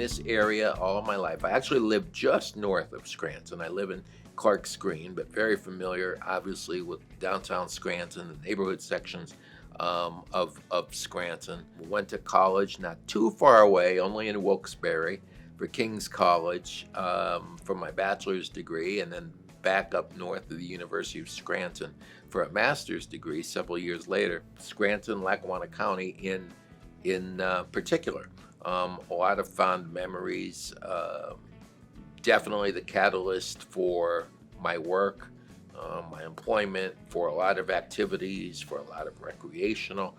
this area all of my life. I actually live just north of Scranton. I live in Clark's Green, but very familiar, obviously, with downtown Scranton, the neighborhood sections of Scranton. Went to college not too far away, only in Wilkes-Barre, for King's College for my bachelor's degree, and then back up north of the University of Scranton for a master's degree several years later. Scranton, Lackawanna County in particular. A lot of fond memories. Definitely the catalyst for my work, my employment, for a lot of activities, for a lot of recreational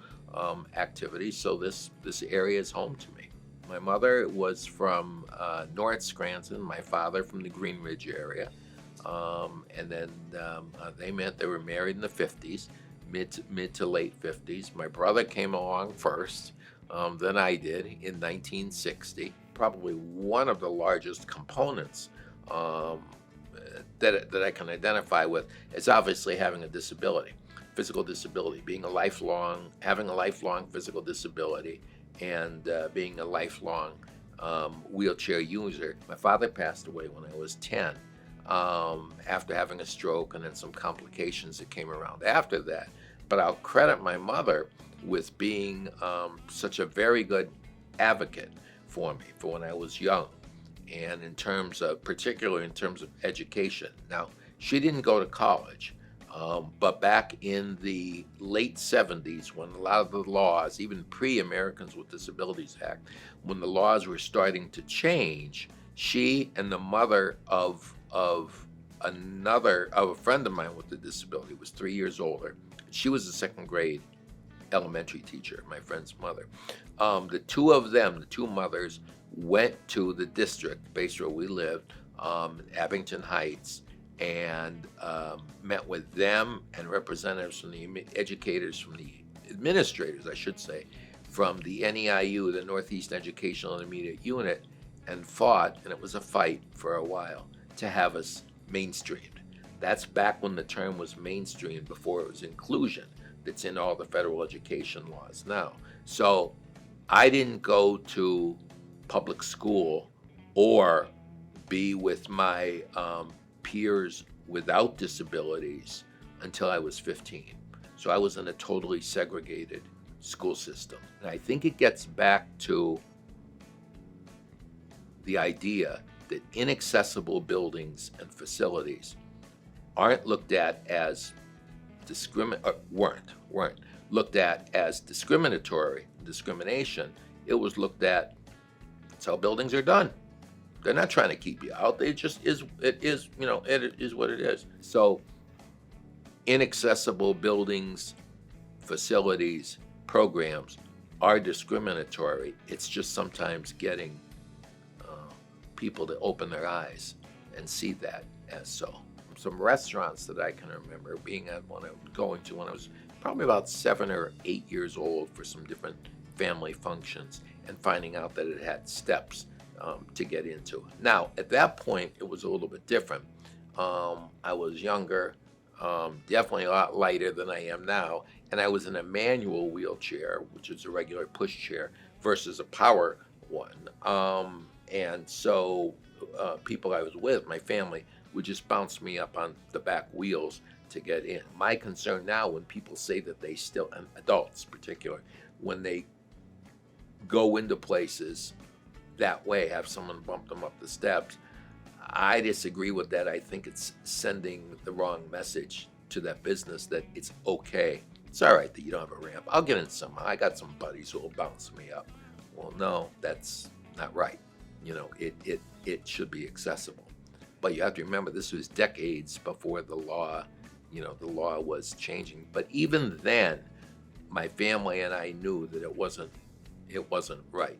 activities. So this area is home to me. My mother was from North Scranton, my father from the Green Ridge area. And then they were married in the 50s, mid to late 50s. My brother came along first, then I did in 1960. Probably one of the largest components that I can identify with is obviously having a disability, physical disability, having a lifelong physical disability, and being a lifelong wheelchair user. My father passed away when I was 10. After having a stroke and then some complications that came around after that. But I'll credit my mother with being such a very good advocate for me for when I was young, and particularly in terms of education. Now, she didn't go to college, but back in the late 70s, when a lot of the laws, even pre-Americans with Disabilities Act, when the laws were starting to change, she and the mother of a friend of mine with a disability, was 3 years older. She was a second grade elementary teacher, my friend's mother. The two of them, the two mothers, went to the district based where we lived, Abington Heights, and met with them and representatives from the administrators, I should say, from the NEIU, the Northeast Educational Intermediate Unit, and fought, and it was a fight for a while, to have us mainstreamed. That's back when the term was mainstream, before it was inclusion, that's in all the federal education laws now. So I didn't go to public school or be with my peers without disabilities until I was 15. So I was in a totally segregated school system. And I think it gets back to the idea that inaccessible buildings and facilities aren't looked at as weren't looked at as discrimination. It was looked at, that's how buildings are done. They're not trying to keep you out. It is what it is. So inaccessible buildings, facilities, programs are discriminatory. It's just sometimes getting people to open their eyes and see that as so. Some restaurants that I can remember going to when I was probably about 7 or 8 years old for some different family functions, and finding out that it had steps to get into. Now, at that point, it was a little bit different. I was younger, definitely a lot lighter than I am now, and I was in a manual wheelchair, which is a regular push chair, versus a power one. And so people I was with, my family, would just bounce me up on the back wheels to get in. My concern now, when people say that they still, and adults in particular, when they go into places that way, have someone bump them up the steps, I disagree with that. I think it's sending the wrong message to that business that it's okay. It's all right that you don't have a ramp. I'll get in somehow. I got some buddies who will bounce me up. Well, no, that's not right. It should be accessible. But you have to remember, this was decades before the law was changing. But even then, my family and I knew that it wasn't right.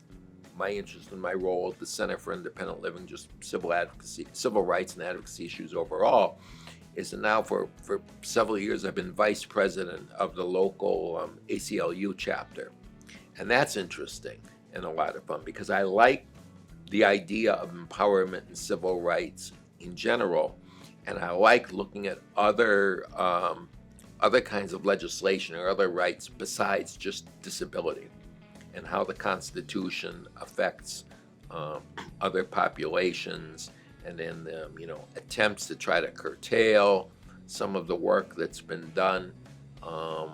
My interest in my role at the Center for Independent Living, just civil rights and advocacy issues overall, is that now for several years I've been vice president of the local ACLU chapter. And that's interesting and a lot of fun, because I like the idea of empowerment and civil rights in general, and I like looking at other kinds of legislation or other rights besides just disability, and how the Constitution affects um, other populations, and then attempts to try to curtail some of the work that's been done um,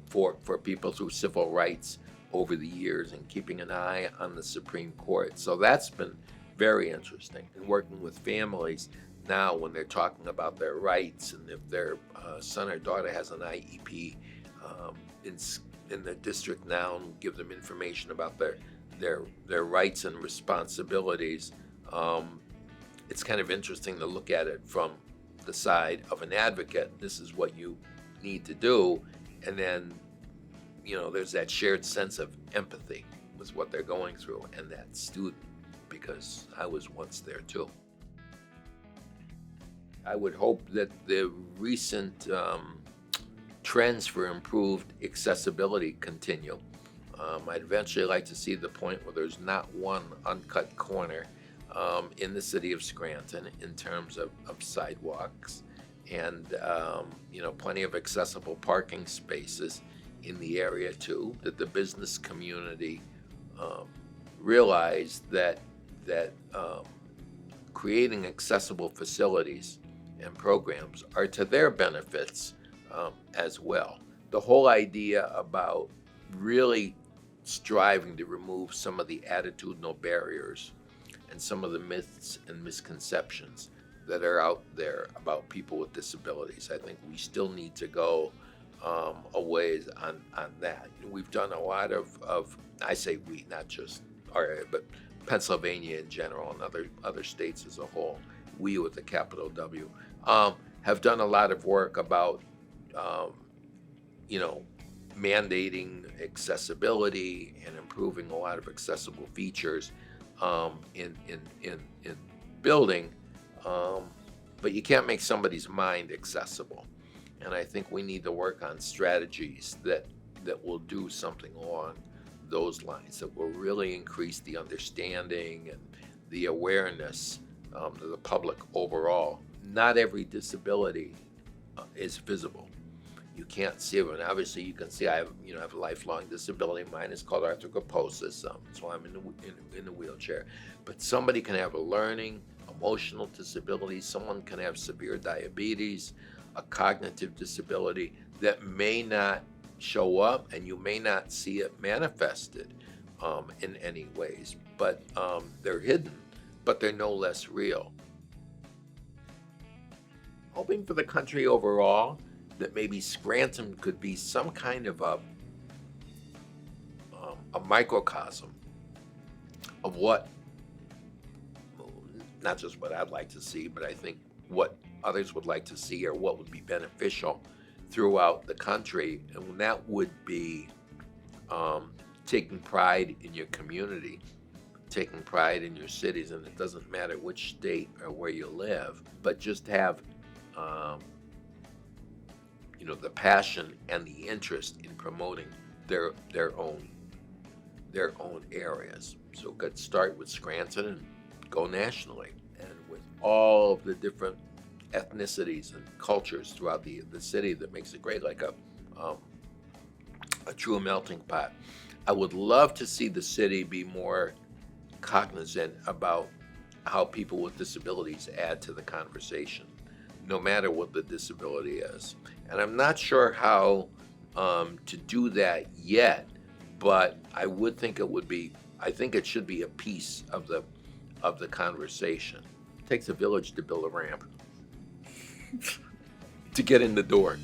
for people through civil rights over the years, and keeping an eye on the Supreme Court. So that's been very interesting. And working with families now when they're talking about their rights, and if their son or daughter has an IEP in the district now, and give them information about their rights and responsibilities. It's kind of interesting to look at it from the side of an advocate. This is what you need to do, and then there's that shared sense of empathy with what they're going through, and that student, because I was once there too. I would hope that the recent trends for improved accessibility continue. I'd eventually like to see the point where there's not one uncut corner in the city of Scranton in terms of sidewalks, and plenty of accessible parking spaces in the area too. That the business community realize that creating accessible facilities and programs are to their benefits as well. The whole idea about really striving to remove some of the attitudinal barriers and some of the myths and misconceptions that are out there about people with disabilities. I think we still need to go a ways on that. We've done a lot of I say we, not just our area, but Pennsylvania in general and other states as a whole, we with a capital W, have done a lot of work about mandating accessibility and improving a lot of accessible features in building, but you can't make somebody's mind accessible. And I think we need to work on strategies that will do something along those lines, that will really increase the understanding and the awareness of the public overall. Not every disability is visible. You can't see it, and obviously you can see I have a lifelong disability. Mine is called arthrogryposis, so I'm in the wheelchair. But somebody can have a learning, emotional disability. Someone can have severe diabetes, a cognitive disability that may not show up, and you may not see it manifested in any ways. But they're hidden, but they're no less real. Hoping for the country overall, that maybe Scranton could be some kind of a microcosm of what, not just what I'd like to see, but I think what others would like to see, or what would be beneficial throughout the country. And that would be taking pride in your community, taking pride in your cities, and it doesn't matter which state or where you live, but just have the passion and the interest in promoting their own areas. So good start with Scranton and go nationally, and with all of the different ethnicities and cultures throughout the city that makes it great, like a true melting pot. I would love to see the city be more cognizant about how people with disabilities add to the conversation, no matter what the disability is. And I'm not sure how to do that yet, but I would think I think it should be a piece of the conversation. It takes a village to build a ramp to get in the door.